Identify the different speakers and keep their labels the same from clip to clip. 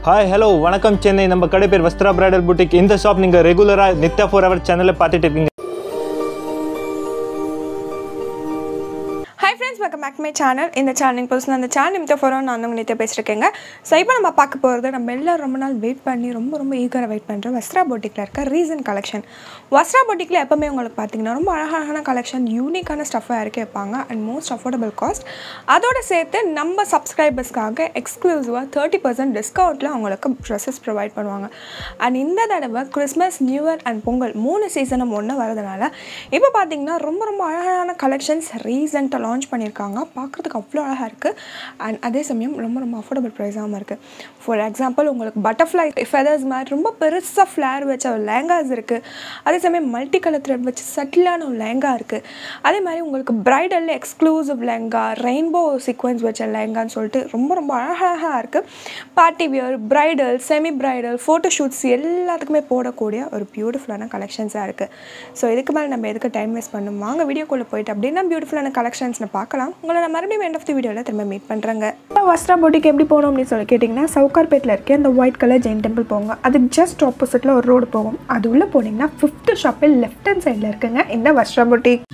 Speaker 1: Hi hello वणकम Chennai நம்ம கடை பேர் வஸ்த்ரா பிரைடல் புட்டிக் இந்த ஷாப் நீங்க ரெகுலரா நித்யா 4 hour சேனல்ல பார்த்துட்டு இருக்கீங்க
Speaker 2: Hi friends, welcome back to my channel. In the channel personal the channel Nitya for நான் உங்க நித்யா பேசிருக்கேங்க. சோ இப்போ நம்ம பார்க்க போறது நம்ம எல்லாரும் ரொம்ப நாள் வெயிட் பண்ணி ரொம்ப ஈகரா வெயிட் பண்ற வஸ்த்ரா பொட்டிக்ல இருக்க ரீசன் கலெக்ஷன். வஸ்த்ரா பொட்டிக்ல எப்பவுமே உங்களுக்கு பாத்தீங்கன்னா ரொம்ப அழகான கலெக்ஷன் யூனிக்கான ஸ்டஃபா இருக்கு வைப்பாங்க and most affordable cost. அதோட சேர்த்து நம்ம சப்ஸ்கிரைபர்ஸ்க்காக எக்ஸ்க்ளூசிவா 30% டிஸ்கவுண்ட்ல உங்களுக்கு Dresses ப்ரொவைட் பண்ணுவாங்க. and இந்த தடவை Christmas new year and Pongal மூணு சீசனும் ஒண்ணா வரதுனால இப்போ பாத்தீங்கன்னா ரொம்ப அழகான கலெக்ஷன்ஸ் ரீசன்ட்டா லான்ச் பண்ணிருக்காங்க. பார்க்கிறதுக்கு அவ்வளவு அழகா இருக்கு and அதே சமயம் ரொம்ப அஃபோர்டபிள் பிரைஸாவும் இருக்கு. ஃபார் எக்ஸாம்பிள் உங்களுக்கு பட்டர்ஃப்ளை ஃபெதர்ஸ் மாதிரி ரொம்ப பெருசா ஃப்ளேர் வச்ச லெஹங்காஸ் இருக்கு. அதே சமயம் மல்டி கலர் த்ரெட் வச்சு சட்டிலான ஒரு லெஹங்கா இருக்கு. அதே மாதிரி உங்களுக்கு bridal exclusive lehenga rainbow sequence வச்ச லெஹங்கான்னு சொல்லிட்டு ரொம்ப அழகா இருக்கு. Party wear bridal semi bridal photo shoots எல்லாத்துக்குமே போடக்கூடிய ஒரு பியூட்டிஃபுல்லான கலெக்ஷன்ஸா இருக்கு. ஸோ இதுக்கு மேலே நம்ம எதுக்கு டைம் வேஸ்ட் பண்ணணும் வாங்க வீடியோக்குள்ளே போயிட்டு அப்படின்னா பியூட்டிஃபுல்லான கலெக்ஷன்ஸ் பார்க்கலாம். உங்களை நான் மறுபடியும் எண்ட் ஆஃப் தி வீடியோவில் திரும்ப மீட் பண்ணுறேங்க. வஸ்த்ரா பொட்டிக் எப்படி போகணும் அப்படின்னு சொல்லி கேட்டிங்கன்னா சவுகார்பேட்டில் இருக்க அந்த ஒயிட் கலர் ஜெயின் டெம்பிள் போங்க. அதுக்கு ஜஸ்ட் ஆப்போசிட்டில் ஒரு ரோடு போகும். அது உள்ளே போனீங்கன்னா 5th ஷாப்பில் லெஃப்ட் ஹேண்ட் சைடில் இருக்குங்க இந்த வஸ்த்ரா பொட்டிக்.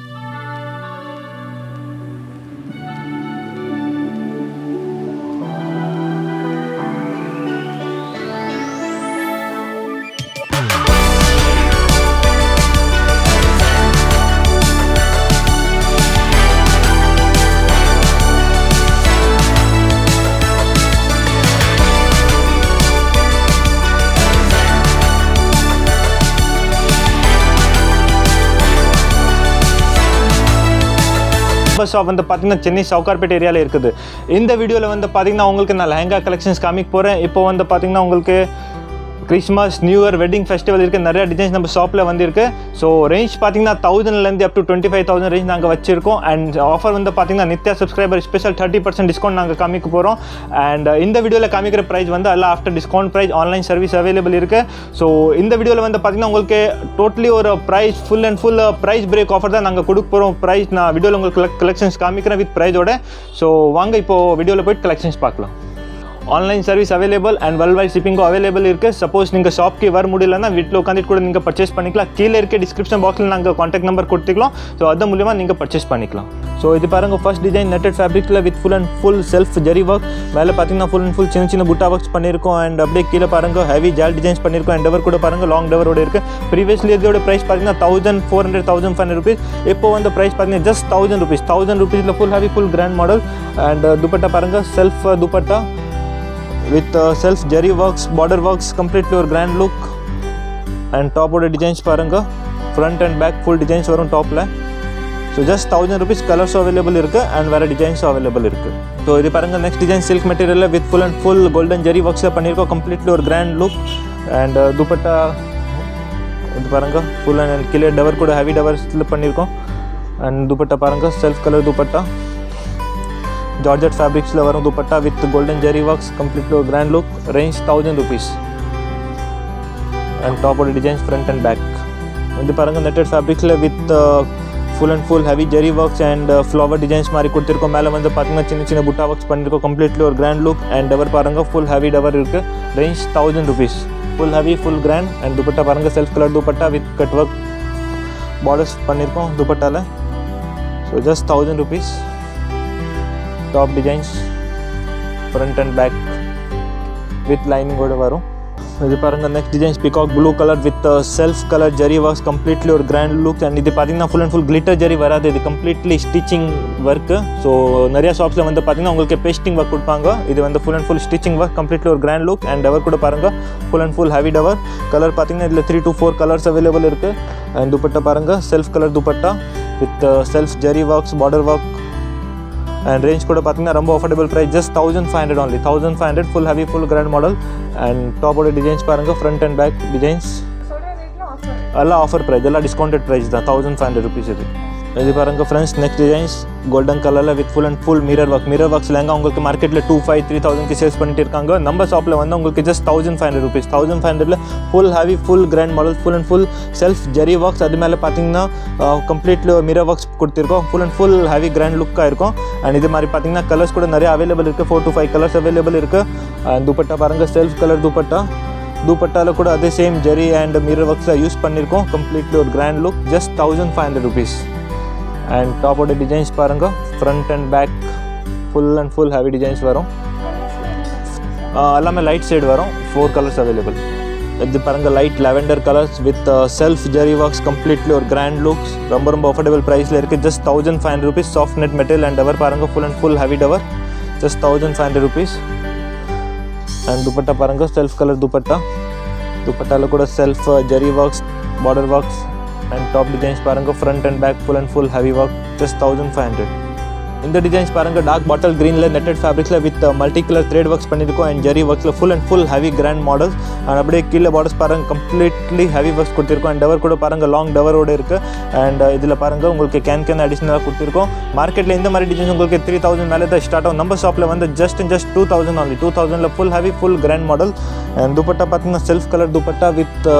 Speaker 1: ஷாப் வந்து பார்த்தீங்கன்னா சென்னை சவுகார்பேட் ஏரியாவில் இருக்குது. இந்த வீடியோவில் வந்து பார்த்தீங்கன்னா உங்களுக்கு நான் லெஹங்கா கலெக்ஷன்ஸ் காமிக்க போகிறேன். இப்போ வந்து பார்த்தீங்கன்னா உங்களுக்கு Christmas new year wedding festival இருக்குது. நிறைய டிசைன்ஸ் நம்ம ஷாப்பில் வந்துருக்கு. ஸோ ரேஞ்ச் பார்த்தீங்கன்னா 1000லேருந்து அப் டு 25,000 ரேஞ்ச் நாங்கள் வச்சுருக்கோம். அண்ட் ஆஃபர் வந்து பார்த்தீங்கன்னா நித்யா சப்ஸ்கிரைபர் ஸ்பெஷல் 30% டிஸ்கவுண்ட் நாங்கள் காமிக்க போகிறோம். அண்ட் இந்த வீடியோவில் காமிக்கிற ப்ரைஸ் வந்து எல்லாம் after discount price online service available இருக்குது. ஸோ இந்த வீடியோவில் வந்து பார்த்தீங்கன்னா உங்களுக்கு டோட்டலி ஒரு price full price break offer தான் நாங்கள் கொடுக்க போகிறோம். ப்ரைஸ் நான் வீடியோவில் உங்களுக்கு கலெக்ஷன்ஸ் காமிக்கிறேன் வித் ப்ரைஸோட. ஸோ வாங்க இப்போது வீடியோவில் போய்ட்டு கலெக்ஷன்ஸ் பார்க்கலாம். Online service available and world wide ஷிப்பிங்கும் அவைலபிள் இருக்குது. சப்போஸ் நீங்கள் ஷாப்க்கு வர முடியலன்னா வீட்டில் உட்காந்துட்டு கூட நீங்கள் பர்ச்சேஸ் பண்ணிக்கலாம். கீழே இருக்க டிஸ்கிரிப்ஷன் பாக்ஸில் நாங்கள் கான்டாக்ட் நம்பர் கொடுத்துக்கலாம். ஸோ அது மூலிமா நீங்கள் பர்ச்சேஸ் பண்ணிக்கலாம். ஸோ இது பாருங்கள் ஃபர்ஸ்ட் டிசைன் நெட்டட் ஃபேப்ரிக்கில் with full self zari work. மேலே பார்த்தீங்கன்னா ஃபுல் சின்ன புட்டா ஒர்க்ஸ் பண்ணியிருக்கோம். அண்ட் அப்படியே கீழே பாருங்கள் ஹெவி ஜால் டிசைன்ஸ் பண்ணியிருக்கோம். அண்ட் டவர் கூட பாருங்கள் லாங் டவரோட இருக்குது. ப்ரீவியஸ்லி இதோட ப்ரைஸ் பார்த்தீங்கன்னா 1400 1500 rupees. இப்போ வந்து ப்ரைஸ் பார்த்தீங்கன்னா just 1000 rupees full heavy full grand model. And dupatta பாருங்கள் self dupatta with self jerry works border works completely or grand look. and top order designs paranga front and back full designs varum top la. so just 1000 rupees colors available irukku and vera designs available irukku. so idu paranga next design silk material la with full golden jerry works la pannirukkom completely or grand look. and dupatta idu paranga full and clear dover kuda heavy dovers la pannirukkom. and dupatta paranga self color dupatta georgette fabrics वरुम dupatta with golden zari works completely grand look. Range 1000 rupees. and top order designs front and back. இது பாருங்க netted ஃபேப்ரிக்ல with full heavy zari works and flower designs மாதிரி கொடுத்துருக்கோம். மேலே வந்து பார்த்தீங்கன்னா சின்ன புட்டா ஒர்க்ஸ் பண்ணியிருக்கோம். கம்ப்ளீட்லி ஒரு கிராண்ட் லுக். அண்ட் டவர் பாருங்க ஃபுல் ஹெவி டவர் இருக்குது. Range 1000 rupees. Full heavy full grand. And dupatta பாருங்க self colour dupatta with cut work borders பண்ணியிருக்கோம் துப்பட்டாவில். So just 1000 rupees. top designs front and back with lining oda varum. idu paranga next designs peacock blue color with self color jerry works completely or grand look. and idu pathina full glitter jerry varadu. idu completely stitching work. so nariya shops la vandu pathina ungalku pasting work kodupanga. idu vandu full stitching work completely or grand look. and dover kuda paranga full heavy dover color pathina idla 3 to 4 colors available irukku. and dupatta paranga self color dupatta with self jerry works border work. and range kuda pathina romba affordable price just 1500 only. 1500 full heavy full grand model. and top order designs paranga front and back designs alla offer price alla discounted price da 1500 rupees idu. இது பாருங்க friends next designs golden கலரில் with full and full mirror works lehenga உங்களுக்கு மார்க்கெட்டில் 2,500-3,000 sales பண்ணிட்டு இருக்காங்க. நம்ம ஷாப்பில் வந்து உங்களுக்கு ஜஸ்ட் 1,500 rupees. 1,500ல் full heavy full grand model full and full self zari works அது மேலே பார்த்தீங்கன்னா கம்ப்ளீட்லி மிரர் ஒர்க்ஸ் கொடுத்துருக்கோம். Full and full heavy grand லுக்காக இருக்கும். அண்ட் இது மாதிரி பார்த்தீங்கன்னா கலர்ஸ் கூட நிறைய அவைலபிள் இருக்குது. 4 to 5 கலர்ஸ் அவைலபிள் இருக்குது. துப்பட்டா பாருங்கள் செல்ஃப் கலர் துப்பட்டாவில் கூட அதே சேம் ஜெரி அண்ட் மிரர் ஒர்க்ஸில் யூஸ் பண்ணியிருக்கோம். கம்ப்ளீட்லி ஒரு grand look just 1,500 rupees. And டாப்போட டிசைன்ஸ் பாருங்கள் front and back full and full heavy designs வரும். எல்லாமே லைட் ஷேட் வரும். 4 கலர்ஸ் அவைலபிள். இது பாருங்கள் light lavender colours with self zari works completely ஒரு கிராண்ட் லுக்ஸ் ரொம்ப அஃபோர்டபுள் ப்ரைஸில் இருக்குது. Just 1,500 rupees. Soft net material and tower பாருங்கள் full and full heavy tower just 1,500 rupees. And dupatta பாருங்கள் செல்ஃப் கலர் துப்பட்டாவில் கூட self zari works border works and top designs பாருங்க front and back full and full heavy work just 1,500. இந்த designs பாருங்க dark bottle கிரீன்ல netted ஃபேப்ரிக்ஸ்ல with multi colour thread works பண்ணிருக்கோம் and zari ஒர்க்ஸ்ல full and full heavy grand models. And அப்படியே கீழே borders பாருங்க கம்ப்ளீட்லி ஹெவி ஒர்க்ஸ் கொடுத்துருக்கோம். அண்ட் டவர் கூட பாருங்க லாங் டவரோட இருக்கு. அண்ட் இதில் பாருங்க உங்களுக்கு கேன் அடிஷனலாக கொடுத்துருக்கோம். மார்க்கெட்டில் இந்த மாதிரி டிசைன்ஸ் உங்களுக்கு 3,000 மேலே தான் ஸ்டார்ட் ஆகும். நம்ம ஷாப்பில் வந்து ஜஸ்ட் 2,000 only. 2,000ல full heavy full grand model. And dupatta பார்த்தீங்கன்னா self colour dupatta with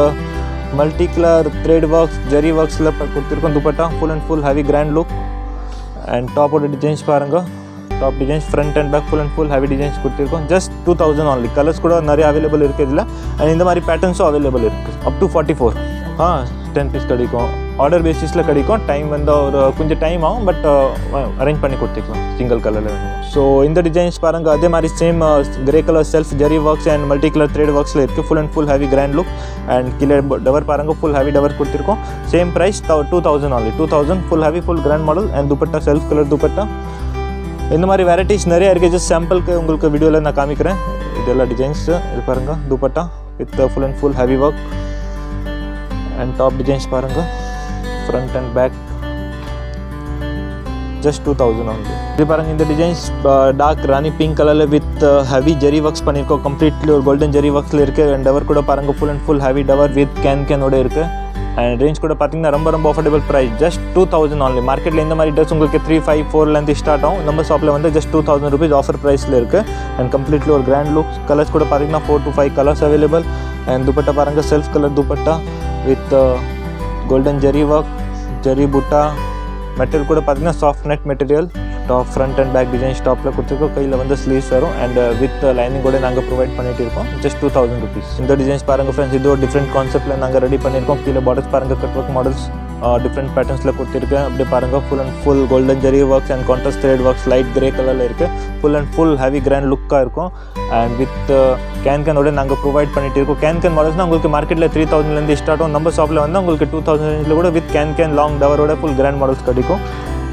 Speaker 1: multi colour thread works zari ஒர்க்ஸில் கொடுத்துருக்கோம். Dupatta full and full heavy grand look. And டாப்போட டிசைன்ஸ் பாருங்கள் top designs front and back full and full heavy designs கொடுத்துருக்கோம். Just 2,000 only. Colours கூட நிறைய available இருக்குது இதில். அண்ட் இந்த மாதிரி பேட்டர்ன்ஸும் அவைலபிள் இருக்குது. அப் டு 44 10 பீஸ் கிடைக்கும். ஆர்டர் பேசிஸில் கிடைக்கும். டைம் வந்து ஒரு கொஞ்சம் டைம் ஆகும் பட் அரேஞ்ச் பண்ணி கொடுத்துக்கலாம் சிங்கிள் கலரில் வேணும். ஸோ இந்த டிசைன்ஸ் பாருங்கள் அதே மாதிரி same grey colour self zari works and multi colour thread ஒர்க்ஸில் இருக்குது. Full and full heavy grand look. And கீழே டவர் பாருங்கள் ஃபுல் ஹெவி டவர் கொடுத்துருக்கோம். Same price 2,000 only. 2,000 full heavy full grand model. And dupatta self colour dupatta. இந்த மாதிரி varieties நிறைய இருக்குது. Just சாம்பிளுக்கு உங்களுக்கு வீடியோவில் நான் காமிக்கிறேன். இதெல்லாம் டிசைன்ஸ் இது பாருங்கள் dupatta with full and full heavy work. And top designs பாருங்கள் front and back just 2,000 only. இது பாருங்க இந்த டிசைன்ஸ் டார்க் ராணி பிங்க் கலரில் வித் ஹெவி ஜெரி ஒர்க்ஸ் பண்ணியிருக்கோம். கம்ப்ளீட்லி ஒரு கோல்டன் ஜெரி ஒர்க்ஸில் இருக்குது. அண்ட் டவர் கூட பாருங்கள் full and full heavy tower with கேனோட இருக்குது. அண்ட் ரேஞ்ச் கூட பார்த்தீங்கன்னா ரொம்ப அஃபோர்டபுள் ப்ரைஸ் ஜஸ்ட் 2,000 only. மார்க்கெட்டில் இந்த மாதிரி ட்ரெஸ் உங்களுக்கு 3, 5, 4லேருந்து ஸ்டார்ட் ஆகும். நம்ம ஷாப்பில் வந்து ஜஸ்ட் 2,000 rupees ஆஃபர் ப்ரைஸில் இருக்குது. அண்ட் கம்ப்ளீட்லி ஒரு கிராண்ட் லுக். கலர்ஸ் கூட பார்த்தீங்கன்னா 4 to 5 colours available. And dupatta பாருங்கள் self colour dupatta with golden zari work zari buta material கூட பார்த்தீங்கன்னா soft net material. Top front and back designs டாப்பில் கொடுத்துருக்கோம். கையில் வந்து ஸ்லீவ்ஸ் வரும். அண்ட் வித் லைனிங் கூட நாங்கள் ப்ரொவைட் பண்ணிட்டு இருக்கோம். Just 2,000 rupees. இந்த டிசைன்ஸ் பாருங்கள் ஃப்ரெண்ட்ஸ் இது ஒரு டிஃப்ரெண்ட் கான்செப்ட்டில் நாங்கள் ரெடி பண்ணியிருக்கோம். கீழே பார்டர்ஸ் பாருங்கள் கட் ஒர்க் மாடல்ஸ் டிஃப்ரெண்ட் பேட்டர்ன்ஸில் கொடுத்துருக்கேன். அப்படியே பாருங்கள் full and full golden zari works and contrast thread works light grey கலரில் இருக்குது. Full and full heavy grand லுக்காக இருக்கும். அண்ட் வித் கேனோட நாங்கள் ப்ரொவைட் பண்ணிட்டு இருக்கோம். கேன் மாடல்ஸ்னால் உங்களுக்கு மார்க்கெட்டில் 3,000லேருந்து ஸ்டார்ட் ஆகும். நம்ம ஷாப்பில் வந்து உங்களுக்கு 2,000 கூட வித் கேன் லாங் டவரோட ஃபுல் கிராண்ட் மாடல்ஸ் கிடைக்கும்.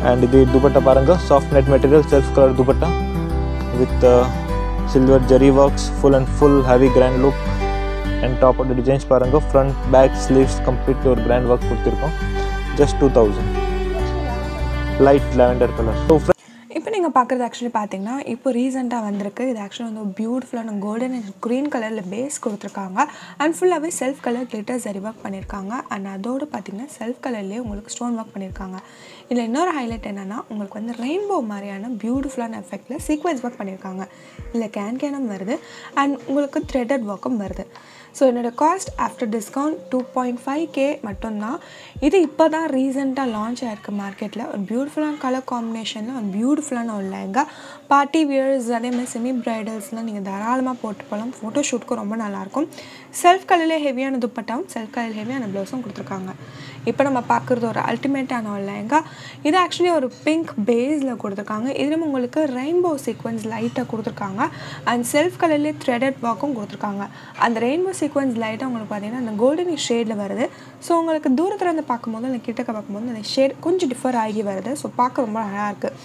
Speaker 1: அண்ட் இது துப்பட்டா பாருங்கள் soft net material self colour dupatta with silver zari works full and full heavy grand look. And top of the designs பாருங்கள் ஃப்ரண்ட் பேக் ஸ்லீவ்ஸ் கம்ப்ளீட்லி ஒரு கிராண்ட் ஒர்க் கொடுத்துருக்கோம். Just 2,000 light lavender colour. So
Speaker 2: இப்போ நீங்கள் பார்க்குறது actually பார்த்தீங்கன்னா இப்போ ரீசெண்டாக வந்திருக்கு. இது ஆக்சுவலி வந்து பியூட்டிஃபுல்லான கோல்டன் அண்ட் க்ரீன் கலரில் பேஸ் கொடுத்துருக்காங்க. அண்ட் ஃபுல்லாகவே self colour glitter zari work பண்ணியிருக்காங்க. அண்ட் அதோடு பார்த்தீங்கன்னா செல்ஃப் கலர்லேயே உங்களுக்கு ஸ்டோன் ஒர்க் பண்ணியிருக்காங்க. இதில் இன்னொரு ஹைலைட் என்னென்னா உங்களுக்கு வந்து ரெயின்போ மாதிரியான பியூட்டிஃபுல்லான எஃபெக்டில் சீக்வன்ஸ் ஒர்க் பண்ணியிருக்காங்க. இல்லை கேனும் வருது அண்ட் உங்களுக்கு த்ரெட்டட் ஒர்க்கும் வருது. ஸோ என்னோடய காஸ்ட் ஆஃப்டர் டிஸ்கவுண்ட் 2.5K மட்டும்தான். இது இப்போ தான் ரீசெண்டாக லான்ச் ஆகிருக்கு மார்க்கெட்டில். ஒரு பியூட்டிஃபுல்லான கலர் காம்பினேஷனில் ஒரு பியூட்டிஃபுல்லான ஒரு லெஹங்கா பார்ட்டி வியர்ஸ் அதேமாதிரி செமி ப்ரைடல்ஸ்லாம் நீங்கள் தாராளமாக போட்டு போகலாம். ஃபோட்டோ ஷூட்டுக்கும் ரொம்ப நல்லாயிருக்கும். செல்ஃப் கலர்லேயே ஹெவியான துப்பட்டாவும் செல்ஃப் கலர் ஹெவியான ப்ளவுஸும் கொடுத்துருக்காங்க. இப்போ நம்ம பார்க்குறது ஒரு அல்டிமேட்டான ஒரு லெஹங்கா. இது ஆக்சுவலி ஒரு பிங்க் பேஸில் கொடுத்துருக்காங்க. இதிலும் உங்களுக்கு ரெயின்போ சீக்வன்ஸ் லைட்டாக கொடுத்துருக்காங்க. அண்ட் செல்ஃப் கலர்லேயே த்ரெடட் ஒர்க்கும் கொடுத்துருக்காங்க. அந்த ரெயின்போ சீக்வன்ஸ் லைட்டாக உங்களுக்கு பார்த்தீங்கன்னா அந்த கோல்டன் ஷேடில் வருது. ஸோ உங்களுக்கு தூரத்தில் இருந்து பார்க்கும்போது அந்த கிட்டக்க பார்க்கும்போது அந்த ஷேட் கொஞ்சம் டிஃபர் ஆகி வருது. ஸோ பார்க்க ரொம்ப அழகாக இருக்குது.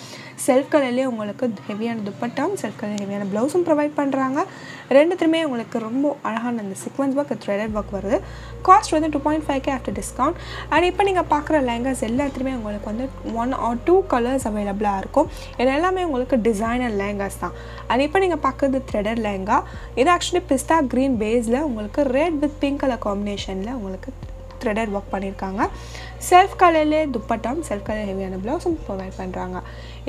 Speaker 2: செல்ஃப் கலர்லேயே உங்களுக்கு ஹெவியான துப்பட்டாவும் செல்ஃப் கலர் ஹெவியான ப்ளவுஸும் ப்ரொவைட் பண்ணுறாங்க. ரெண்டுத்துலேயுமே உங்களுக்கு ரொம்ப அழகான அந்த சீக்வன்ஸ் ஒர்க் த்ரெடட் ஒர்க் வருது. காஸ்ட் வந்து 2.5K ஆஃப்டர் டிஸ்கவுண்ட். அண்ட் இப்போ நீங்கள் பார்க்குற லெஹங்காஸ் எல்லாத்துலேயுமே உங்களுக்கு வந்து 1 or 2 கலர்ஸ் அவைலபிளாக இருக்கும். இது எல்லாமே உங்களுக்கு டிசைனர் லெஹங்காஸ் தான். அண்ட் இப்போ நீங்கள் பார்க்குறது த்ரெடட் லெஹங்கா. இது ஆக்சுவலி பிஸ்தா க்ரீன் பேஸில் உங்களுக்கு ரெட் வித் பிங்க் கலர் காம்பினேஷனில் உங்களுக்கு த்ரெடட் ஒர்க் பண்ணியிருக்காங்க. செல்ஃப் கலர்லேயே துப்பட்டாம் செல்ஃப் கலர் ஹெவியான ப்ளவுஸும் ப்ரொவைட் பண்ணுறாங்க.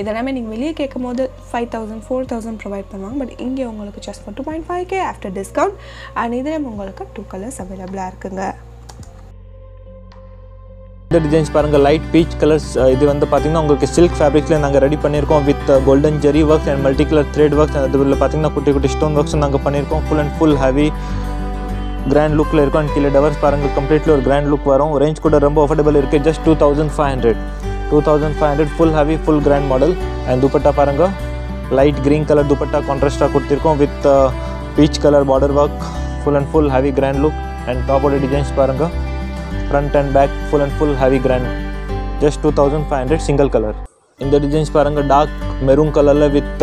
Speaker 2: இதெல்லாமே நீங்கள் வெளியே கேட்கும் போது 5,000 4,000 ப்ரொவைட் பண்ணுவாங்க. பட் இங்கே உங்களுக்கு just for 2.5K after discount. And இதில் உங்களுக்கு 2 கலர்ஸ் அவைலபிளாக இருக்குங்க.
Speaker 1: இந்த டிசைன்ஸ் பாருங்கள், லைட் பீச் கலர்ஸ். இது வந்து பார்த்திங்கன்னா உங்களுக்கு சில்க் ஃபேப்ரிக்ஸில் நாங்கள் ரெடி பண்ணியிருக்கோம் with golden zari works and multi colour thread works. அதில் பார்த்திங்கன்னா குட்டி குட்டி ஸ்டோன் ஒர்க்ஸும் நாங்கள் பண்ணியிருக்கோம். Full and full heavy grand லுக்கில் இருக்கும். அண்ட் கீழே டவர்ஸ் பாருங்கள், கம்ப்ளீட்லி ஒரு கிராண்ட் லுக் வரும். ரேஞ்ச் கூட ரொம்ப அஃபோர்டபுள் இருக்குது. Just 2,500 full heavy full grand model. And dupatta பாருங்கள், லைட் க்ரீன் கலர் துப்பட்டா கான்ட்ராஸ்ட்டாக கொடுத்துருக்கோம் with peach colour border work. Full and full heavy grand look. And டாப்போட டிசைன்ஸ் பாருங்கள், front and back full and full heavy grand, just 2,500 single color. In the designs paranga dark maroon color with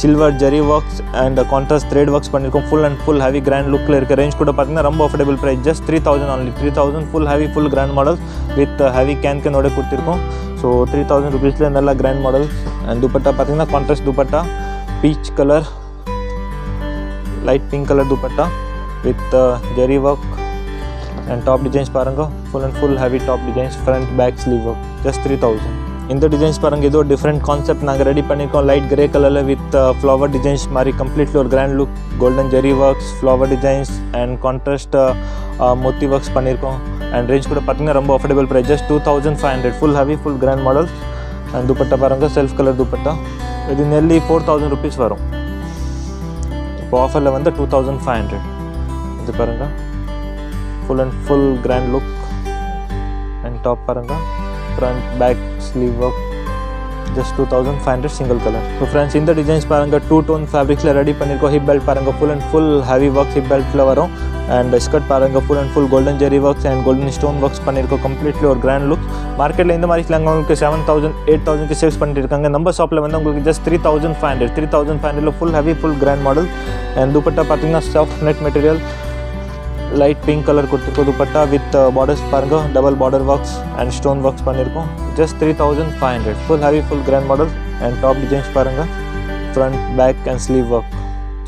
Speaker 1: silver jari works and contrast thread works பண்ணிருக்கோம். full and full heavy grand lookல இருக்க. range கூட பாத்தீங்கன்னா ரொம்ப affordable price, just 3,000 only. 3,000 full heavy full grand models with heavy can ஓட கொடுத்திருக்கோம். so 3,000 rupeesல நல்ல grand model. and dupatta பாத்தீங்கன்னா contrast dupatta, peach color, light pink color dupatta with jari work. And top designs paranga full and full heavy top designs, front back sleeve work, just 3,000. In the designs paranga ido different concept naanga ready pannirukom. light grey color la with flower designs mari completely or grand look, golden jari works, flower designs and contrast moti works pannirukom. and range kuda pathina romba affordable price, just 2,500 full heavy full grand models. and dupatta paranga self color dupatta, idu nearly 4,000 rupees varum. ipo offer la vanda 2,500. idu paranga full and full grand look. and top paranga front back sleeve work, just 2,500 single color. so friends, in the designs paranga two tone fabrics la ready pannirkom. hip belt paranga full and full heavy works hip belt la varum. and skirt paranga full and full golden jari works and golden stone works pannirkom. completely or grand look. market la indha mari slang ungalku 7,000 8,000 ku sales பண்ணிருக்காங்க. நம்ம ஷாப்ல வந்து உங்களுக்கு just 3,500 la full heavy full grand model. and dupatta pathina soft net material, light pink color கொடுத்திருக்கோம். dupatta with borders பாருங்க, double border works and stone works பண்ணிருக்கோம். just 3,500 full heavy full grand model. and top designs பாருங்க, front back and sleeve work,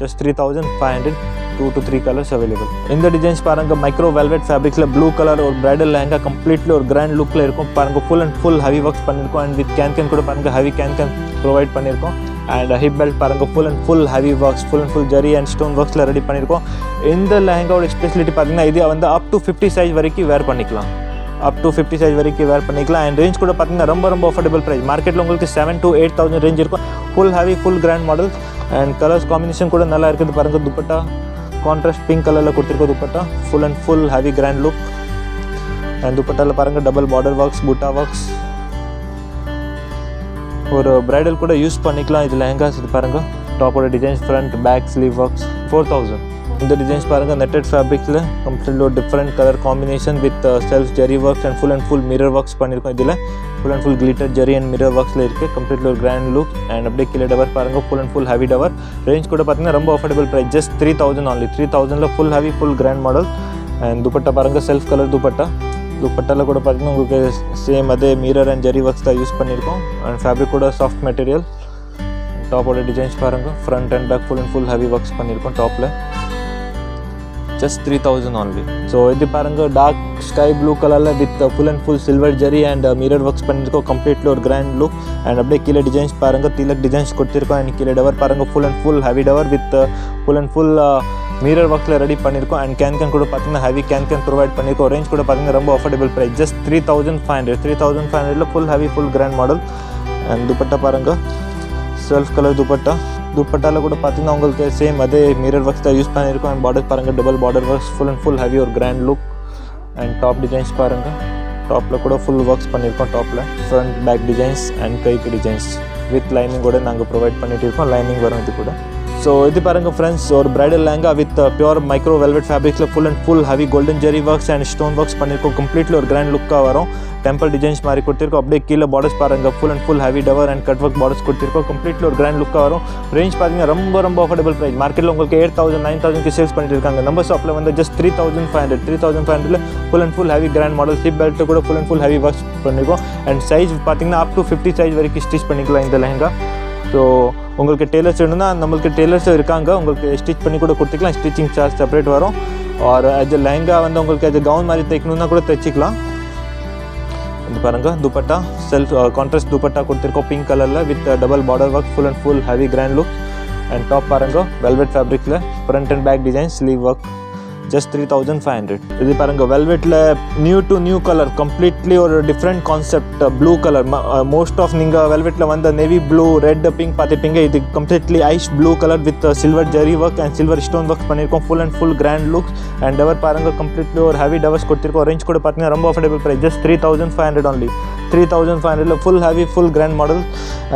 Speaker 1: just 3,500. 2 to 3 colors available. in the designs பாருங்க, micro velvet fabrics la blue color or bridal lehenga completely or grand look la இருக்கும். பாருங்க full and full heavy works பண்ணிருக்கோம். and with can கூட பாருங்க heavy can provide பண்ணிருக்கோம். and hip belt பாருங்க full and full heavy works, full and full jari and stone works la ready பண்ணிருக்கோம். இந்த லெஹங்காவோட speciality பாத்தீங்கன்னா இது வந்து up to 50 size வரைக்கும் wear பண்ணிக்கலாம். up to 50 size வரைக்கும் wear பண்ணிக்கலாம். and range கூட பாத்தீங்கன்னா ரொம்ப affordable price. மார்க்கெட்ல உங்களுக்கு 7 to 8,000 range இருக்கும். full heavy full grand models. and colors combination கூட நல்லா இருக்குது. பாருங்க dupatta contrast pink color la கொடுத்திருக்கோம். dupatta full and full heavy grand look. and dupatta la பாருங்க double border works, butta works. ஒரு bridal கூட use பண்ணிக்கலாம் இது லெஹங்காஸ். இது பாருங்க டாப்போட designs, front back sleeve works, 4,000. இந்த டிசைன்ஸ் பாருங்க netted fabricல completely different color combination with self jari works and full mirror works பண்ணிருக்கோம். இதுல full and full glitter jari and mirror worksல இருக்கு. completely ஒரு grand look. and அப்படியே கீழ டவர் பாருங்க full and full heavy tower. range கூட பாத்தீங்கன்னா ரொம்ப affordable price, just 3,000 only. 3,000 ல full heavy full grand model. and dupatta பாருங்க self color dupatta. dupattaல கூட பாத்தீங்கன்னா உங்களுக்கு சேம் அதே mirror and jari works தான் யூஸ் பண்ணிருக்கோம். and fabric கூட soft material. டாப்போட டிசைன்ஸ் பாருங்க, front and back full and full heavy works பண்ணிருக்கோம் டாப்ல. just 3,000 only. so இது பாருங்க dark sky blue color with full and full silver jari and mirror works பண்ணிருக்கோம். completely ஒரு grand look. and அப்படியே கீழ designs பாருங்க திலக் டிசைன்ஸ் கொடுத்திருக்கோம். and கீழ டவர் பாருங்க full and full heavy tower with full and full mirror worksல ready பண்ணிருக்கோம். and can கூட பாத்தீங்கன்னா heavy can provide பண்ணிருக்கோம். range கூட பாத்தீங்கன்னா ரொம்ப affordable price, just 3,500. 3,500 ல full heavy full grand model. and dupatta பாருங்க self color dupatta. dupattaல கூட பாத்தீங்கன்னா உங்களுக்கு சேம் அதே mirror works தான் யூஸ் பண்ணிருக்கோம். and border பாருங்க double border works, full and full heavy or grand look. and top designs பாருங்க, டாப்ல கூட full works பண்ணிருக்கோம். டாப்ல front back designs and கைக்கு designs with lining கூட நாங்க ப்ரொவைட் பண்ணிட்டு இருக்கோம். லைனிங் வரும் இது கூட. ஸோ இது பாருங்கள் ஃப்ரெண்ட்ஸ், ஒரு bridal lehenga with pure micro velvet ஃபேப்ரிக்ஸில் full and full heavy golden zari works and stone works பண்ணியிருக்கோம். கம்ப்ளீட்லி ஒரு கிராண்ட் லுக்காக வரும். டெம்பிள் டிசைன்ஸ் மாதிரி கொடுத்துருக்கோம். அப்படியே கீழே பார்டர்ஸ் பாருங்கள், full and full heavy tower and cut work borders கொடுத்துருக்கோம். கம்ப்ளீட்லி ஒரு கிராண்ட் லுக்காக வரும். ரேஞ்ச் பார்த்தீங்கன்னா ரொம்ப அஃபோர்டபுள் ப்ரைஸ். மார்க்கெட்டில் உங்களுக்கு 8,000 9,000 சேல்ஸ் பண்ணிட்டு இருக்காங்க. நம்ம ஷாப்பில் வந்து just 3,500 full and full heavy grand model. Hip belt கூட full and full heavy works பண்ணியிருக்கோம். அண்ட் சைஸ் பார்த்தீங்கன்னா அப் டு 50 சைஸ் வரைக்கும் ஸ்டிச் பண்ணிக்கலாம் இந்த லெஹங்கா. ஸோ உங்களுக்கு டெய்லர்ஸ் வேணும்னா நம்மளுக்கு டெய்லர்ஸ் இருக்காங்க, உங்களுக்கு ஸ்டிச் பண்ணி கூட கொடுத்துக்கலாம். ஸ்டிச்சிங் சார்ஜ் செப்பரேட் வரும். और as a லெஹங்கா வந்து உங்களுக்கு as a கவுன் மாதிரி தைக்கணும்னா கூட தைச்சிக்கலாம். இது பாருங்க துப்பட்டா செல்ஃப் கான்ட்ராஸ்ட் துப்பட்டா கொடுத்திருக்கோம் பிங்க் கலர்ல with double border work full and full heavy grand look and top பாருங்க வெல்வெட் ஃபேப்ரிக்ல front and back design sleeve work just 3500. இது பாருங்க வெல்வெட்ல நியூ கலர் கம்ப்ளீட்லி ஒரு different concept blue colour most of நீங்க வெல்வெட்ல வந்து நேவி ப்ளூ ரெட் பிங்க் பார்த்துப்பீங்க இது completely ice blue colour with silver zari work and silver stone work பண்ணியிருக்கோம் full and full grand looks and tower பாருங்க completely ஒரு heavy towers கொடுத்திருக்கோம் range கூட பார்த்தீங்கன்னா ரொம்ப அஃபோர்டபுள் ப்ரைஸ் just 3500 only 3500ல full heavy full grand model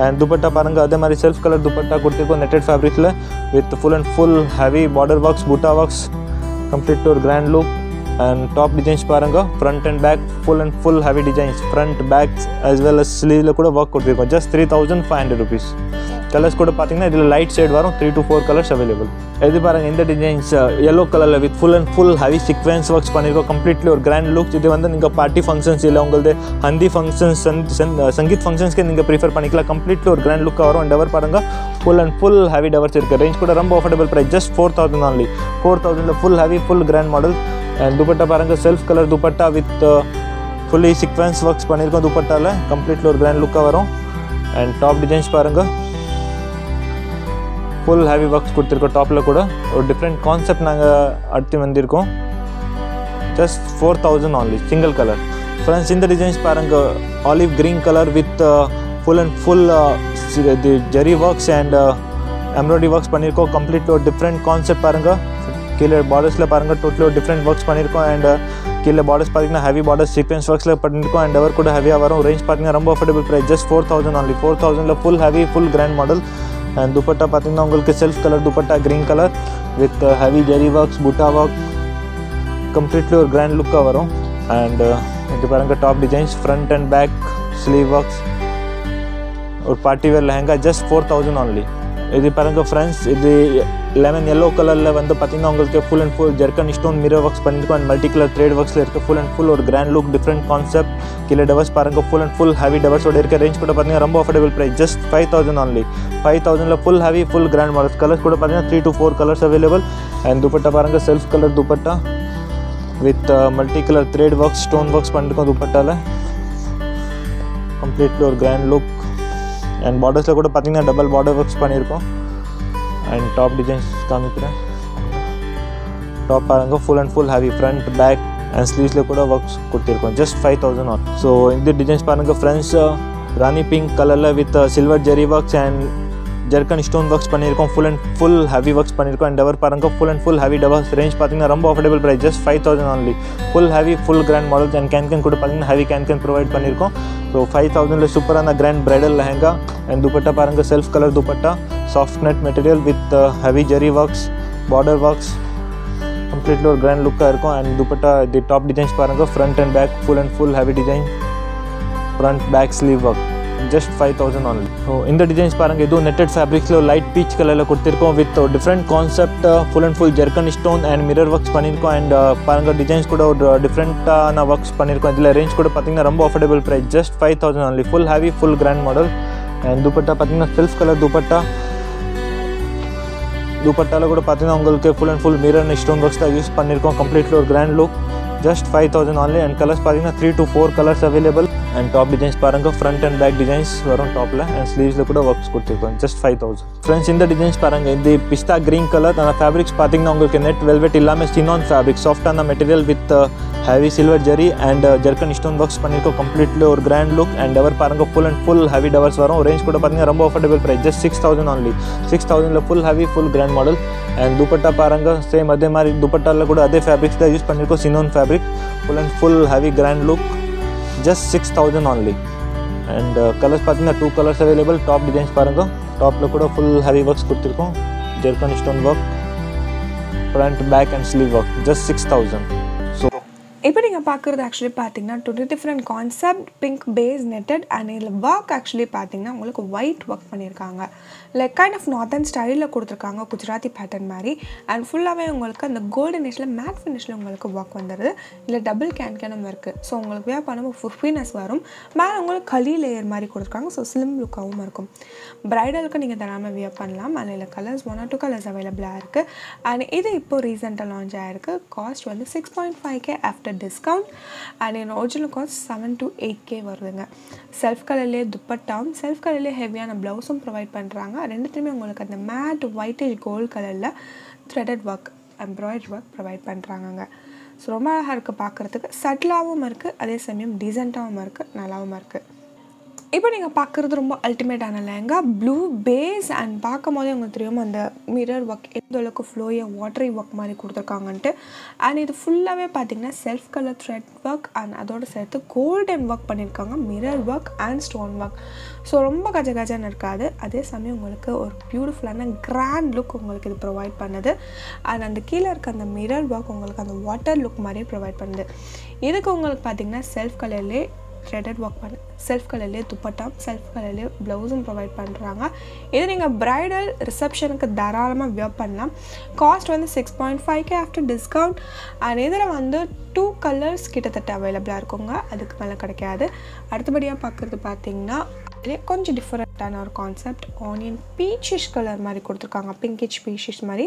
Speaker 1: and dupatta பாருங்க அதே மாதிரி செல்ஃப் கலர் துப்பட்டா கொடுத்திருக்கோம் நெட்டட் ஃபேப்ரிக்ல with full and full heavy border works buta works complete or grand look and top designs paranga front and back full and full heavy designs front backs as well as sleeve la kuda work kodirukkom just 3500 rupees colors kuda pathina idhula light shade varum 3 to 4 colors available idu paranga indha designs yellow color la with full and full heavy sequence works pannirukkom completely or grand look idu vandu ninga party functions illa ungalde handi functions sangeet functions ke ninga prefer panikala completely or grand look varum and over paranga full and full heavy dovers irukku range kuda romba affordable price just 4000 only 4000 la full heavy full grand model and dupatta paranga self color dupatta with fully sequence works pannirukkom dupatta la completely or grand look varum and top designs paranga full heavy works கொடுத்திருக்கோம் டாப்ல கூட ஒரு different concept நாங்க அடுத்து வந்திருக்கோம் just 4000 only single color friends இந்த designs பாருங்க olive green color with full and full the jerry works and embroidery works பண்ணிருக்கோம் completely ஒரு டிஃப்ரெண்ட் கான்செப்ட் பாருங்க கீழ பார்டர்ஸ்ல பாருங்க டோட்டலி ஒரு டிஃப்ரெண்ட் works பண்ணிருக்கோம் and கீழ பார்டர்ஸ் பாத்தீங்கன்னா heavy border sequence worksல பண்ணிருக்கோம் and அவர் கூட ஹெவியா வரும் ரேஞ்ச் பாத்தீங்கன்னா ரொம்ப affordable price just 4000 only 4000 ல full heavy full grand model and dupatta pathina ungalku self color dupatta green color with heavy jerry works butta work completely or grand look varum and idu paranga top designs front and back sleeve works or party wear lehenga just 4000 only idu paranga friends idu lemon yellow color la vandu pathina ungalku full and full jerkin stone mirror works பண்ணிருக்கோம் and multicolor thread works la irukku full and full or grand look different concept kile dovers paranga full and full heavy dovers oda irukka range kuda pathina romba affordable price just 5000 only 5000 la full heavy full grand models colors kuda pathina 3 to 4 colors available and dupatta paranga self color dupatta with multicolor thread works stone works பண்ணிருக்கோம் dupatta la completely or grand look and borders la kuda pathina double border works பண்ணிருக்கோம் and top designs காமிக்கிறேன் top பாருங்க full and full heavy front back and sleeves la kuda works கொடுத்திருக்கோம் just 5000 on so இந்த designs பாருங்க friends Rani pink color la with silver jerry works and jerkin stone works பண்ணிருக்கோம் full and full heavy works பண்ணிருக்கோம் and tower பாருங்க full and full heavy towers range பாத்தீங்கன்னா ரொம்ப affordable price just 5000 only full heavy full grand models and can கூட பாத்தீங்கன்னா heavy can provide பண்ணிருக்கோம் so 5000 ல சூப்பரான grand bridal lehenga and dupatta பாருங்க self color dupatta soft net material with heavy jerry works border works completely or grand look இருக்கும் and dupatta the top designs பாருங்க front and back full and full heavy design front back sleeve work just 5000 only so in the designs paranga idu netted fabrics lo light peach color la kodthirkom with different concept full and full jerkin stone and mirror works pannirkom and paranga designs kuda different na works pannirkom idla range kuda pathina romba affordable price just 5000 only full heavy full grand model and dupatta pathina self color dupatta la kuda pathina ungalku full and full mirror and stone works la use pannirkom completely or grand look just 5000 only and colors pathina 3 to 4 colors available and top designs paranga front and back designs varum top la and sleeves la kuda works kodthirukkom just 5000 friends in the designs paranga in the pista green color and fabrics pathina ungalku net velvet illama chinon fabric soft on the material with heavy silver jerry and jerkin stone works pannirko completely or grand look and our paranga full and full heavy dovers varum range kuda pathina romba affordable price just 6000 only 6000 la full heavy full grand model and dupatta paranga same adhe mari dupatta la kuda adhe fabrics da use pannirko chinon fabric full and full heavy grand look just 6000 only and colors pathina two colors available top designs paranga top la kuda full heavy works kodthirkom jerkin stone work front back and sleeve work just 6000 so
Speaker 2: இப்போ நீங்கள் பார்க்குறது actually பார்த்தீங்கன்னா two different concept pink base netted and இதில் work actually பார்த்தீங்கன்னா உங்களுக்கு white work பண்ணியிருக்காங்க like kind of northern ஸ்டைலில் கொடுத்துருக்காங்க, குஜராத்தி பேட்டர்ன் மாதிரி. அண்ட் ஃபுல்லாகவே உங்களுக்கு அந்த கோல்டனிஷில் மேட் ஃபினிஷில் உங்களுக்கு ஒர்க் வந்துடுது. இல்லை டபுள் கேனும் இருக்குது. ஸோ உங்களுக்கு வேர் பண்ணும்போது ஃபுஃபினஸ் வரும். மேலே உங்களுக்கு களி லேயர் மாதிரி கொடுத்துருக்காங்க. ஸோ ஸ்லிம் லுக்காகவும் இருக்கும். ப்ரைடலுக்கு நீங்கள் தராமல் வியர் பண்ணலாம். அதில் கலர்ஸ் 1 or 2 கலர்ஸ் அவைலபிளாக இருக்குது. அண்ட் இது இப்போ ரீசெண்டாக லான்ச் ஆகிருக்கு. காஸ்ட் வந்து 6.5K ஆஃப்டர் டிஸ்கவுண்ட். அண்ட் என்னோட ஒரிஜினல் காஸ்ட் 7 to 8K வருதுங்க. செல்ஃப் கலர்லேயே துப்பட்டாவும் செல்ஃப் கலர்லேயே ஹெவியான ப்ளவுஸும் ப்ரொவைட் பண்ணுறாங்க. ரெண்டுத்துலேயுமே உங்களுக்கு அந்த மேட் ஒயிட்டிஷ் கோல்டு கலரில் threaded work, embroidery work provide பண்ணுறாங்கங்க. ஸோ ரொம்ப அழகாக இருக்குது பார்க்குறதுக்கு. சட்டிலாகவும் இருக்குது, அதே சமயம் டீசெண்டாகவும் இருக்குது, நல்லாவும் இருக்குது. இப்போ நீங்கள் பார்க்குறது ரொம்ப அல்டிமேட்டான லெஹங்கா, ப்ளூ பேஸ். அண்ட் பார்க்கும் போதே உங்களுக்கு தெரியும் அந்த மிரர் ஒர்க் எந்த அளவுக்கு ஃப்ளோயாக வாட்டரி ஒர்க் மாதிரி கொடுத்துருக்காங்கன்ட்டு. அண்ட் இது ஃபுல்லாகவே பார்த்தீங்கன்னா self colour thread work and அதோடு சேர்த்து கோல்டன் ஒர்க் பண்ணியிருக்காங்க, mirror work and stone work. So ரொம்ப கஜன்னு இருக்காது, அதே சமயம் உங்களுக்கு ஒரு பியூட்டிஃபுல்லான கிராண்ட் லுக் உங்களுக்கு இது ப்ரொவைட் பண்ணுது. அண்ட் அந்த கீழே இருக்க அந்த மிரர் ஒர்க் உங்களுக்கு அந்த வாட்டர் லுக் மாதிரியே ப்ரொவைட் பண்ணுது. இதுக்கு உங்களுக்கு பார்த்தீங்கன்னா செல்ஃப் கலர்லேயே த்ரெடட் ஒர்க் பண்ணு, செல்ஃப் கலர்லேயே துப்பட்டா, செல்ஃப் கலர்லேயே ப்ளவுஸும் ப்ரொவைட் பண்ணுறாங்க. இது நீங்கள் ப்ரைடல் ரிசப்ஷனுக்கு தாராளமாக வியர் பண்ணலாம். காஸ்ட் வந்து 6.5K ஆஃப்டர் டிஸ்கவுண்ட். அண்ட் இதில் வந்து 2 கலர்ஸ் கிட்டத்தட்ட அவைலபிளாக இருக்குங்க, அதுக்கு மேலே கிடைக்காது. அடுத்தபடியாக பார்க்குறது பார்த்தீங்கன்னா அதிலே கொஞ்சம் டிஃப்ரெண்ட்டான ஒரு கான்செப்ட், ஆனியன் பீச்சிஷ் கலர் மாதிரி கொடுத்துருக்காங்க, பிங்கிஷ் பீச்சிஷ் மாதிரி.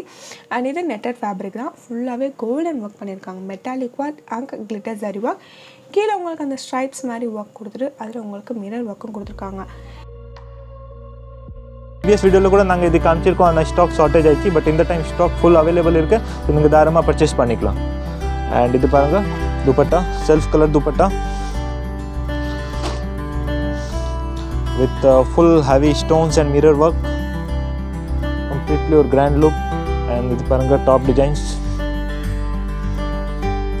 Speaker 2: அண்ட் இது நெட்டட் ஃபேப்ரிக் தான், ஃபுல்லாகவே கோல்டன் ஒர்க் பண்ணியிருக்காங்க, metallic work and glitter zari work. கீழே உங்களுக்கு அந்த ஸ்ட்ரைப்ஸ் மாதிரி ஒர்க் கொடுத்துட்டு அதில் உங்களுக்கு மிரர் ஒர்க்கும் கொடுத்துருக்காங்க.
Speaker 1: ப்ரீவியஸ் வீடியோவில் கூட நாங்கள் இது காமிச்சிருக்கோம், அந்த ஸ்டாக் ஷார்ட்டேஜ் ஆயிடுச்சு. பட் இந்த டைம் ஸ்டாக் ஃபுல் அவைலபிள் இருக்குது. ஸோ நீங்கள் தாராளமாக பர்ச்சேஸ் பண்ணிக்கலாம். அண்ட் இது பாருங்கள் dupatta, self colour dupatta with full heavy stones and mirror work, completely or grand look. And இது பாருங்க top designs,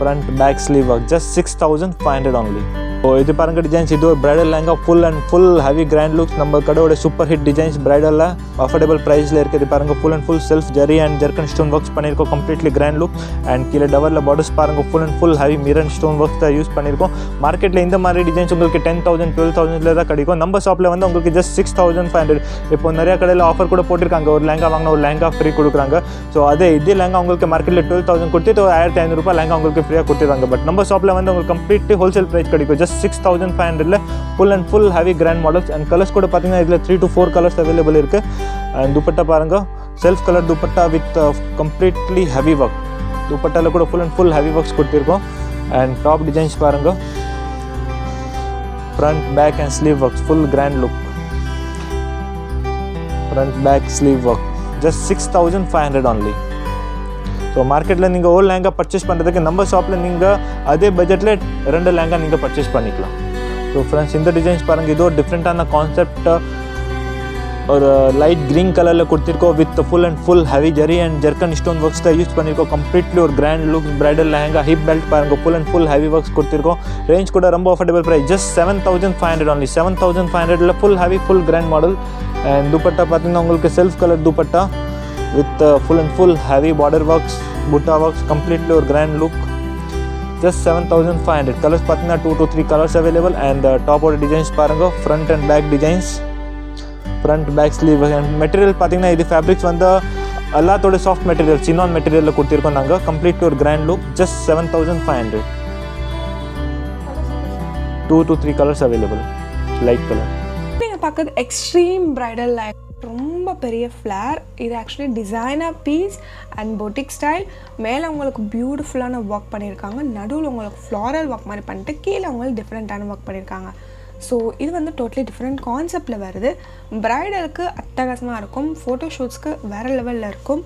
Speaker 1: front back sleeve work, just 6,500 only. So இது பாருங்க டிசைன்ஸ், இது ஒரு bridal lehenga, full heavy grand looks, நம்ம கடையோட சூப்பர் ஹிட் டிசைன்ஸ், பிரைடலில் affordable ப்ரைஸில் இருக்குது. இது பாருங்க full self zari and zircon stone works பண்ணியிருக்கோம், கம்ப்ளீட்லி கிராண்ட் லுக். அண்ட் கீழே டவரில் பார்டர்ஸ் பாருங்க full heavy mirror stone works தான் யூஸ் பண்ணியிருக்கோம். மார்க்கெட்டில் இந்த மாதிரி டிசைன்ஸ் உங்களுக்கு 10,000 12,000 தான் கிடைக்கும். நம்ம ஷாப்பில் வந்து உங்களுக்கு ஜஸ்ட் 6,500. இப்போ நிறைய கடையில் ஆஃபர் கூட போட்டிருக்காங்க, ஒரு லெஹங்கா வாங்கினா ஒரு லெஹங்கா ஃப்ரீ கொடுக்குறாங்க. ஸோ அதே இதே லெஹங்கா உங்களுக்கு மார்க்கெட்டில் 12,000 கொடுத்துட்டு 1,500 ரூபாய் லெஹங்கா உங்களுக்கு ஃப்ரீயாக கொடுத்துருவாங்க. பட் நம்ம ஷாப்பில் வந்து உங்களுக்கு கம்ப்ளீட்லி ஹோல்சேல் ப்ரைஸ் கிடைக்கும், just 6,500. Full heavy grand models. And colours கூட பார்த்தீங்கன்னா இதில் 3 to 4 கலர்ஸ் அவைலபிள் இருக்குது. அண்ட் துப்பட்டா பாருங்கள், self colour dupatta with completely heavy work. துப்பட்டாவில் கூட ஃபுல் ஹெவி ஒர்க்ஸ் கொடுத்துருக்கோம். அண்ட் டாப் டிசைன்ஸ் பாருங்கள், front back and sleeve works, full grand look, front back sleeve work, just 6,500 only. So மார்க்கெட்டில் நீங்கள் ஒரு lehenga purchase பண்ணுறதுக்கு நம்ம ஷாப்பில் நீங்கள் அதே பட்ஜெட்டில் 2 லெஹங்கா நீங்கள் பர்ச்சேஸ் பண்ணிக்கலாம். ஸோ ஃப்ரெண்ட்ஸ் இந்த டிசைன்ஸ் பாருங்கள், இது ஒரு டிஃப்ரெண்ட்டான கான்செப்ட், ஒரு லைட் க்ரீன் கலரில் கொடுத்துருக்கோம் with full heavy zari and zircon stone works தான் யூஸ் பண்ணியிருக்கோம். கம்ப்ளீட்லி ஒரு grand look bridal lehenga. Hip belt பாருங்கள் ஃபுல் ஹெவி ஒர்க்ஸ் கொடுத்துருக்கோம். ரேஞ்ச் கூட ரொம்ப affordable price, just 7,500 only. 7,500 full heavy full grand model. And dupatta பார்த்தீங்கன்னா உங்களுக்கு self colour dupatta with full heavy border works, butta works, completely or grand look, just 7,500. colors pathina 2 to 3 colors available. And top order designs paranga, front and back designs, front back sleeve. And material pathina idu fabrics vanda allathoda soft material, chinon material la kuduthirkom nanga, completely or grand look, just 7,500. 2 to 3 colors available, light color.
Speaker 2: நீங்கள் பார்க்குறது extreme bridal like, ரொம்ப பெரிய flare. இது actually designer piece and boutique style. மேலே உங்களுக்கு பியூட்டிஃபுல்லான work பண்ணியிருக்காங்க, நடுவில் உங்களுக்கு ஃப்ளாரல் ஒர்க் மாதிரி பண்ணிட்டு கீழே உங்களுக்கு டிஃப்ரெண்ட்டான ஒர்க் பண்ணியிருக்காங்க. ஸோ இது வந்து டோட்டலி டிஃப்ரெண்ட் கான்செப்டில் வருது. ப்ரைடலுக்கு அட்டகாசமாக இருக்கும், ஃபோட்டோஷூட்ஸ்க்கு வேறு லெவலில் இருக்கும்.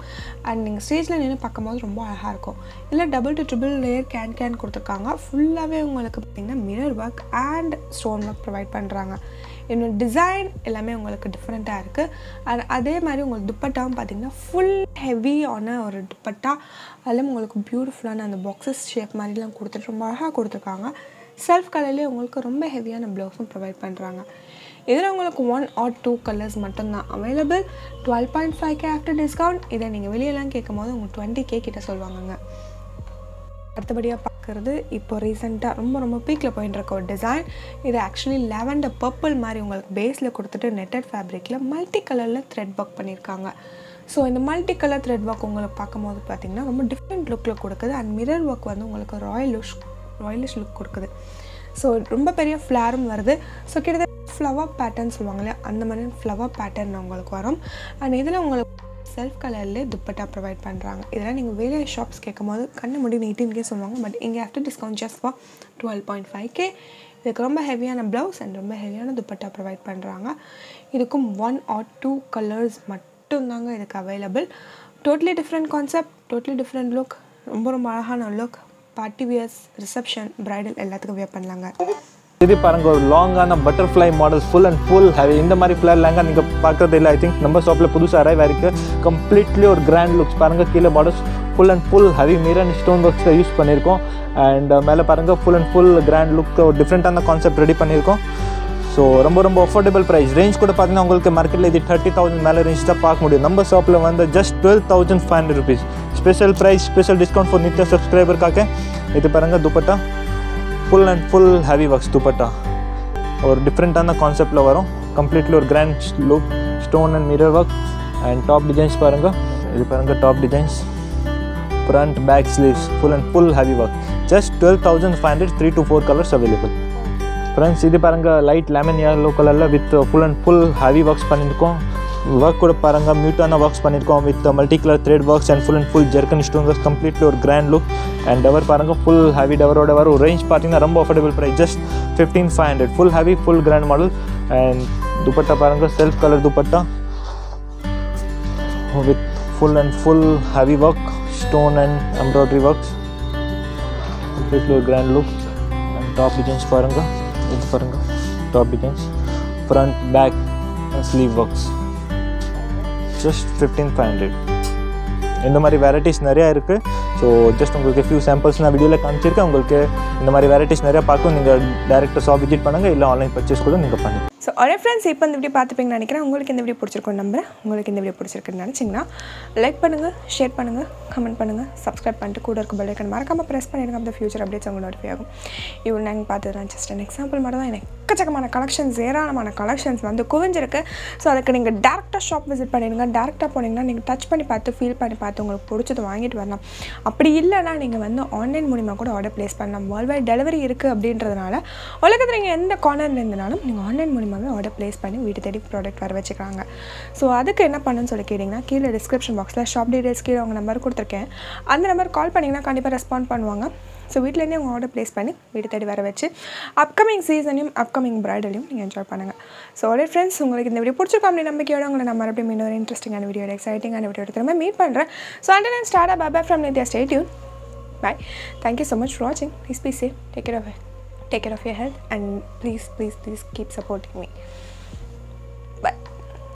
Speaker 2: அண்ட் நீங்கள் ஸ்டேஜில் நின்று பார்க்கும்போது ரொம்ப அழகாக இருக்கும். இல்லை double to triple layer can கொடுத்துருக்காங்க. ஃபுல்லாகவே உங்களுக்கு பார்த்திங்கன்னா mirror work and stone work provide பண்ணுறாங்க. இன்னும் டிசைன் எல்லாமே உங்களுக்கு டிஃப்ரெண்ட்டாக இருக்குது. அண்ட் அதே மாதிரி உங்களுக்கு துப்பட்டாவும் பார்த்திங்கன்னா ஃபுல் ஹெவியான ஒரு துப்பட்டா. அதில் உங்களுக்கு பியூட்டிஃபுல்லான அந்த பாக்ஸஸ் ஷேப் மாதிரிலாம் கொடுத்துட்டு ரொம்ப அழகாக கொடுத்துருக்காங்க. செல்ஃப் கலர்லேயே உங்களுக்கு ரொம்ப ஹெவியான ப்ளவுஸும் ப்ரொவைட் பண்ணுறாங்க. இதில் உங்களுக்கு 1 or 2 கலர்ஸ் மட்டும்தான் அவைலபிள். 12.5K after discount. இதை நீங்கள் வெளியெல்லாம் கேட்கும் போது உங்களுக்கு 20K கிட்ட சொல்லுவாங்கங்க. அடுத்தபடியாக பார்க்குறது இப்போ ரீசெண்டாக ரொம்ப பீக்கில் போயிட்டு இருக்க ஒரு டிசைன். இது ஆக்சுவலி லாவெண்டர் பர்பிள் மாதிரி உங்களுக்கு பேஸில் கொடுத்துட்டு நெட்டட் ஃபேப்ரிக்கில் மல்டி கலரில் த்ரெட் ஒர்க் பண்ணியிருக்காங்க. ஸோ இந்த மல்டி கலர் த்ரெட் ஒர்க் உங்களுக்கு பார்க்கும்போது பார்த்திங்கன்னா ரொம்ப டிஃப்ரெண்ட் லுக்கில் கொடுக்குது. அண்ட் மிரர் ஒர்க் வந்து உங்களுக்கு ராயலிஷ் லுக் கொடுக்குது. ஸோ ரொம்ப பெரிய ஃப்ளாரும் வருது. ஸோ கிட்டத்தட்ட ஃப்ளவர் பேட்டர்ன் சொல்லுவாங்க இல்லையா, அந்த மாதிரி ஃப்ளவர் பேட்டர்ன் உங்களுக்கு வரும். அண்ட் இதில் உங்களுக்கு செல்ஃப் கலர்லேயே துப்பட்டா ப்ரொவைட் பண்ணுறாங்க. இதெல்லாம் நீங்கள் வேலை ஷாப்ஸ் கேட்கும் போது கண்ணு முடி 18K சொல்லுவாங்க. பட் இங்கே after discount just for 12.5K. இதுக்கு ரொம்ப ஹெவியான ப்ளவுஸ் அண்ட் ரொம்ப ஹெவியான துப்பட்டா ப்ரொவைட் பண்ணுறாங்க. இதுக்கும் 1 or 2 கலர்ஸ் மட்டும்தாங்க இதுக்கு available. Totally different concept, totally different look, ரொம்ப அழகான look. Party wears, reception, bridal எல்லாத்துக்கும் வியர் பண்ணலாங்க.
Speaker 1: இது பாருங்க, ஒரு லாங்கான butterfly model full and full heavy. இந்த மாதிரி ஃப்ளவர் லேங்கா நீங்கள் பார்க்குறது இல்லை. ஐ திங்க் நம்ம ஷாப்பில் புதுசாக அரைவ் ஆயிருக்கு. கம்ப்ளீட்லி ஒரு கிராண்ட் லுக்ஸ் பாருங்கள். கீழே models full and full heavy mirror and stone ஒர்க்ஸில் யூஸ் பண்ணியிருக்கோம். அண்ட் மேலே பாருங்கள் full and full grand look, ஒரு டிஃப்ரெண்ட்டான கான்செப்ட் ரெடி பண்ணியிருக்கோம். ஸோ ரொம்ப அஃபோர்டபுள் ப்ரைஸ். ரேஞ்ச் கூட பார்த்தீங்கன்னா உங்களுக்கு மார்க்கெட்டில் இது 30,000 மேலே ரேஞ்ச் தான் பார்க்க முடியும். நம்ம ஷாப்பில் வந்து just 12,500 rupees. Special price, special discount for Nithya சப்ஸ்கிரைபருக்காக. இது பாருங்கள் dupatta full and full heavy works dupatta. ஒரு டிஃப்ரெண்ட்டான கான்செப்டில் வரும். கம்ப்ளீட்லி ஒரு grand look, stone and mirror work. And top designs பாருங்கள். இது பாருங்கள் top designs, front back sleeves, full and full heavy work. Just 12,500, 3 to 4 colours available. Friends இது பாருங்கள் லைட் லெமன் yellow கலரில் with full and full heavy works பண்ணியிருக்கோம். Work கூட பாருங்கள் மியூட்டான ஒர்க்ஸ் பண்ணியிருக்கோம் with multi colour thread works and full and full zircon stone works. Completely ஒரு grand look. And tower பாருங்கள் ஃபுல் ஹெவி டவரோட வரும். ரேஞ்ச் பார்த்தீங்கன்னா ரொம்ப affordable price, just 15,500. Full heavy, full grand model. And dupatta பாருங்கள் self colour dupatta with full and full heavy work, stone and embroidery works. Completely ஒரு grand look. And top designs பாருங்கள். இது பாருங்கள் top designs, front back sleeve works. Just 15,500. இந்த மாதிரி varieties நிறையா இருக்குது. So just உங்களுக்கு ஃபியூ சாம்பிள்ஸ் நான் வீடியோவில் காமிச்சிருக்கேன். உங்களுக்கு இந்த மாதிரி வெரைட்டிஸ் நிறையா பார்க்கும். நீங்கள் டேரெக்டாக ஷாப் விசிட் பண்ணுங்கள், இல்லை ஆன்லைன் பர்ச்சேஸ் கூட நீங்கள் பண்ணுங்கள்.
Speaker 2: ஸோ ஒரே ஃப்ரெண்ட்ஸ், இப்போ இந்த வீடியோ பார்த்துப்பீங்கன்னு நினைக்கிறேன். உங்களுக்கு இந்த வீடியோ பிடிச்சிருக்கோம் நம்புறேன். உங்களுக்கு இந்த வீடியோ பிடிச்சிருக்குன்னு நினச்சிங்கன்னா லைக் பண்ணுங்கள், ஷேர் பண்ணுங்கள், கமெண்ட் பண்ணுங்கள், சப்ஸ்கிரைப் பண்ணிட்டு கூட இருக்க பெல் ஐக்கான் மறக்காமல் ப்ரெஸ் பண்ணிடுங்க. அந்த ஃபியூச்சர் அப்டேட்ஸ் உங்களுக்கு நோட்டிஃபை ஆகும். இவ்வளோ நாங்கள் பார்த்ததுலாம் ஜஸ்ட் அன் எக்ஸாம்பிள் மட்டும் தான். எனக்கு எக்கச்சக்கமான கலெக்ஷன்ஸ், ஏராளமான கலெக்ஷன்ஸ் வந்து குவிஞ்சிருக்கு. ஸோ அதுக்கு நீங்கள் டேரெக்டாக ஷாப் விசிட் பண்ணிடுங்க. டேரெக்டாக போனீங்கன்னா நீங்கள் டச் பண்ணி பார்த்து, ஃபீல் பண்ணி பார்த்து உங்களுக்கு பிடிச்சது வாங்கிட்டு வரலாம். அப்படி இல்லைனா நீங்கள் வந்து ஆன்லைன் மூலிமா கூட ஆர்டர் ப்ளேஸ் பண்ணலாம். வேர்ல்ட் வைட் டெலிவரி இருக்குது அப்படின்றதுனால உலகத்தில் நீங்கள் எந்த கார்னரில் இருந்தனாலும் நீங்கள் ஆன்லைன் மூலிமாவே ஆர்டர் ப்ளேஸ் பண்ணி வீட்டு தேடி ப்ராடக்ட் வர வச்சுக்கிறாங்க. ஸோ அதுக்கு என்ன பண்ணுன்னு சொல்லி கேட்டிங்கன்னா, கீழே டிஸ்கிரிப்ஷன் பாக்ஸில் ஷாப் டீடைல்ஸ் கீழே உங்கள் நம்பர் கொடுத்துருக்கேன். அந்த நம்பர் கால் பண்ணிங்கன்னா கண்டிப்பாக ரெஸ்பாண்ட் பண்ணுவாங்க. ஸோ வீட்டிலேருந்தே உங்கள் ஆர்டர் ப்ளேஸ் பண்ணி வீட்டு தேடி வர வச்சு அப்கமிங் சீசனையும் அப்கமிங் பிரைடலையும் நீங்கள் என்ஜாய் பண்ணுங்கள். ஸோ ஆல்ரெடி ஃப்ரெண்ட்ஸ், உங்களுக்கு இந்த வீடியோ பிடிச்சிருக்கோம் அப்படி நம்பிக்கையோட உங்களை நான் மறுபடியும் இன்னொரு இன்ட்ரெஸ்டிங்கான வீடியோ, எக்ஸைட்டிங்கான வீடியோ திரும்ப மீட் பண்ணுறேன். So until then, start up, bye from Nithya. Stay tuned. Bye. Thank you so much for watching. Please be safe. Take care of your health, and please keep supporting me.